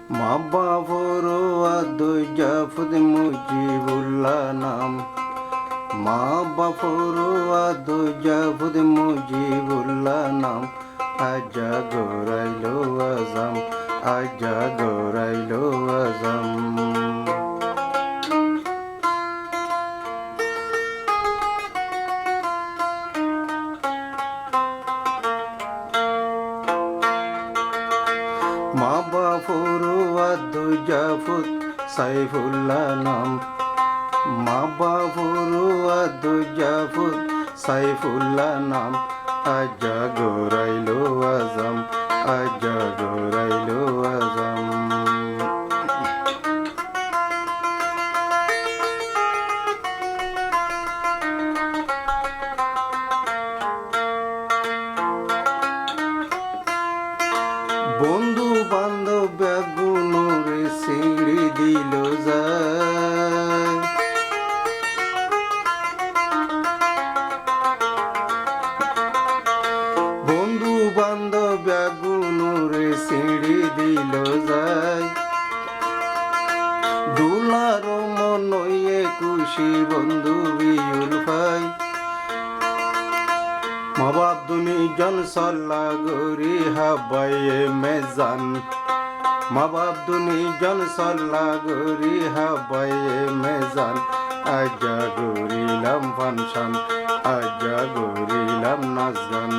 মা বাবার আদর জাফর মুজিবুল্লাহ নাম, মা বাবার আদর জাফর মুজিবুল্লাহ নাম। আজা গরাইলো আজম, আজা গরাইলো আজম। মা বাবার আদর জাফর সাইফুল্লাহ নাম, মা বাবার আদর জাফর সাইফুল্লাহ নাম। আজা গরাইলো আজম, আজা গরাইলো আজম। বন্ধু বান্ধব বেগুনরে সিঁড়ি দিল যায়, বন্ধু বান্ধব বেগুনরে সিঁড়ি দিল যায়। দুলার মনয়ে খুশি বন্ধু বিউল ভাই, মা বাপ দুনিজন সল্লা গরি হাবায়ে মেজান, মা বাপ দুনিজন সল্লা গরি হাবায়ে মেজান। আজা গরিলাম ফানসান, আজা গরিলাম নাচগান।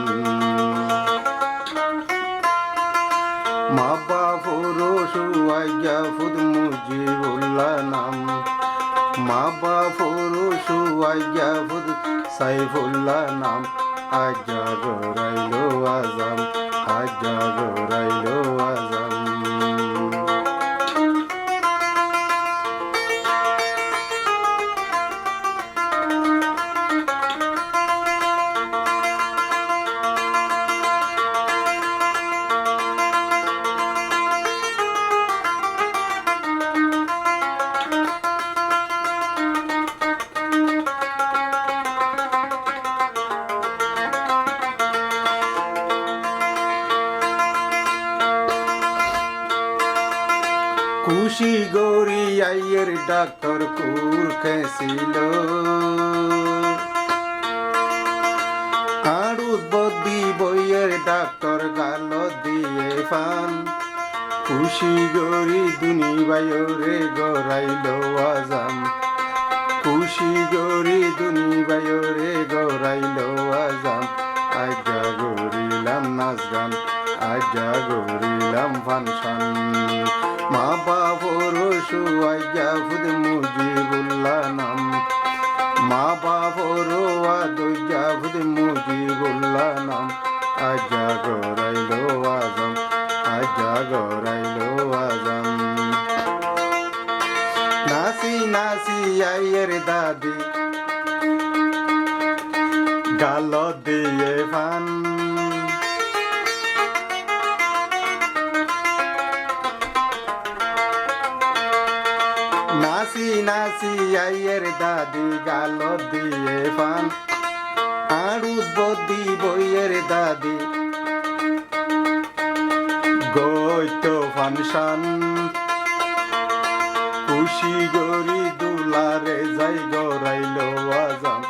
মা বাবার সুয়াই জাফর মুজিবুল্লাহ নাম, মা বাবার সুয়াই জাফর সাইফুল্লাহ নাম। আজা গরাইলো আজম, আজা গরাইলো আজম। খুশি গৌরী আইয়ের ডাক্তার কুর খেছিল, আড়ুত বদি বইয়ের ডাক্তার গাল দিয়ে ফান। খুশি গৌরী দুনি বাইরে গড়াইল আজম, খুশি গৌরী দুনি বাইরে গড়াইল আজম। আজা গরিলাম নাচ গান, আজা গরিলাম ফানসান। মা বাবার সুয়াই জাফর মুজিবুল্লাহ নাম, মা বাবার আদর জাফর মুজিবুল্লাহ নাম। আজা গরাইলো আজম, আজা গরাইলো আজম। নাসি নাসি আইয়ের দাদি গাল দিয়ে ফান, নাসি নাসি আইয়ের দাদি গাল দিয়ে ফান। আড়ুত বদি বইয়ের দাদি গইতো ফানসান। খুশি গরি দুলারে যাই গরাইলো আজম।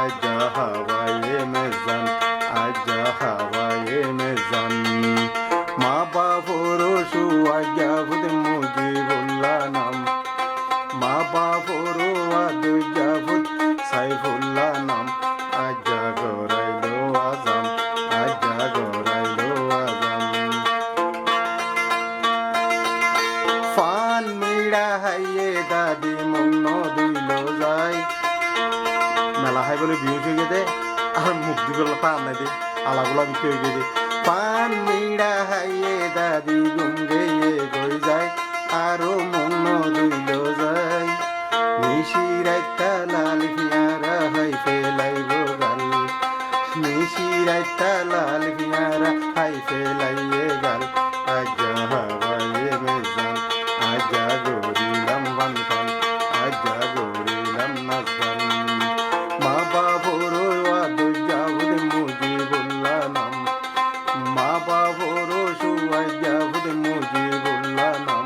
আজা হাওয়ায়ে মেজান, আজা হাওয়ায়ে মেজান। মা বাবার সুয়াই জাফর মুজিবুল্লাহ নাম, মা বাবার আদর জাফর সাইফুল্লাহ নাম। আজা গরাইলো আজম, আজা গরাইলো আজম। ফান মিড়া হাইয়ে দাদি মন দিল যায়, মেলা হাই বলে বিয়ে হয়ে গেছে আর মুখ দিগুলো পান নাই দে, আলাগুলা বিক্রি হয়ে গেছে। পান মিড়া হাইয়ে দাদি গুঙ্গে গই যায়, আরো মন দিল যায়। নিশির একটা লাল পিয়ারা হাই ফেলাইব গাল, নিশির একটা লাল পিয়ারা হাই ফেলাইয়ে গাল। আজা হাওয়ায়ে মেজান, আজা গরিলাম বানখান, আজা গরিলাম নাচগান। মা বাবার আদর জাফর মুজিবুল্লাহ নাম, মা বাবার সুয়াই জাফর মুজিবুল্লাহ নাম।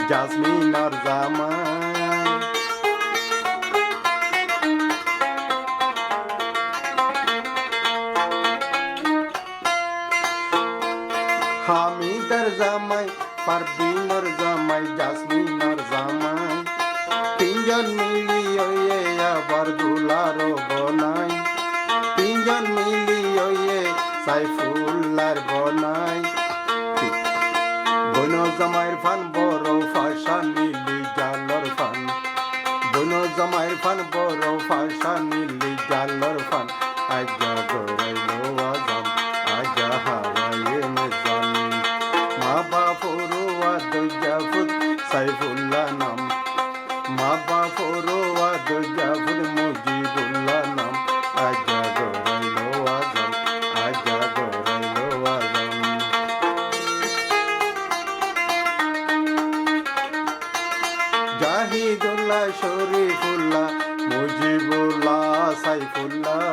জাসমিন আর জামাই। হামিদার জামাই, পারবিনের জামাই, জাসমিনের জামাই, তিনজন মিলিয়ে আবার দুলারও বনাই, তিনজন মিলিয়ে সাইফুল্লার বনাই। বন জামাইয়ের ফান বড় ফাঁসা নীলি জালর ফান, বন জামাইয়ের ফান বড় ফাঁসা নীলি জালর ফান। আজা গড়াইলো আজান, আজা হাওয়ায়ে মেজান, মা বাপরোয়া দইজাফুত সাইফুল্লাহ নাম, মা বাপরোয়া দইজাফুত মুজিবুল্লাহ নাম। আজা গড়াইলো আজান, আজা গড়াইলো আজান। জাহিদুল্লাহ, শরীফুল্লাহ, মুজিবুল্লাহ, সাইফুল্লাহ।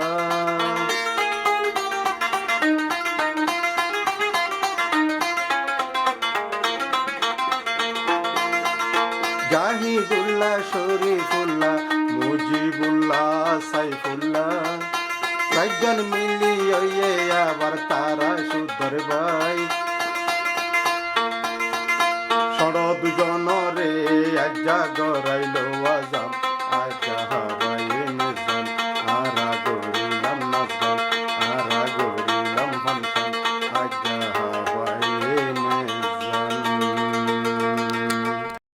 জাহিদুল্লাহ, শরীফুল্লাহ, মুজিবুল্লাহ, সাইফুল্লাহ, চারজন মিলিয়ে আবার তারা সুন্দর ভাই। ষড় দুজনরে আজ্জা গড়াইলো